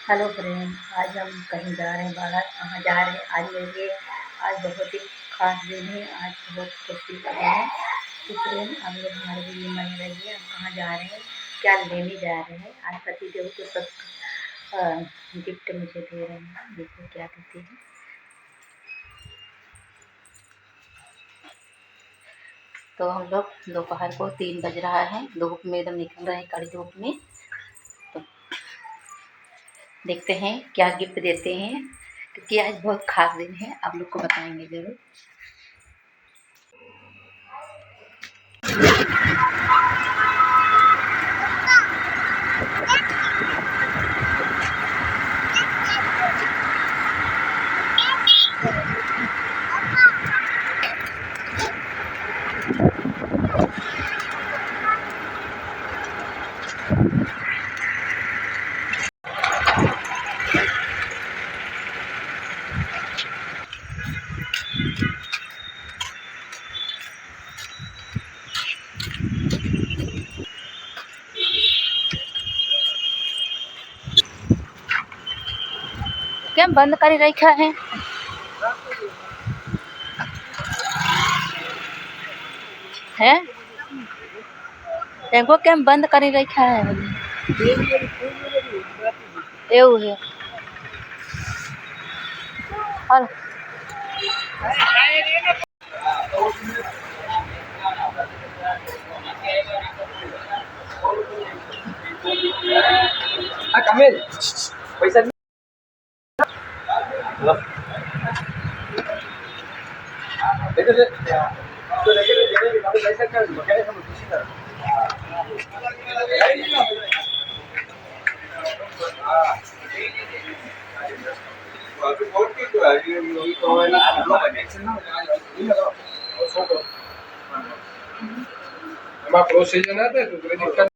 Hello friend, आज हम कहीं जा रहे हैं बाहर। कहाँ जा रहे हैं? आज मेरे लिए आज बहुत ही खास दिन है। आज बहुत खुशी का दिन है। तो फ्रेंड, आप लोग हमारे वीडियो में बने रहिए। हम कहाँ जा रहे हैं, क्या लेने जा रहे हैं। आज पतिदेव को सब गिफ्ट मुझे दे रहे हैं। देखो क्या देते हैं। तो हम लोग दोपहर को 3 बज रहा है, धूप में एकदम निकल रहे हैं, कड़ी धूप में। तो देखते हैं क्या गिफ्ट देते हैं, क्योंकि आज बहुत खास दिन है। आप लोग को बताएंगे ज़रूर। કેમ બંધ કરી રાખ્યા है? હે એકો કેમ બંધ કરી રાખ્યા है? એવું છે? હાલ कमेल पैसा प्रोसीजर है तो दिक्कत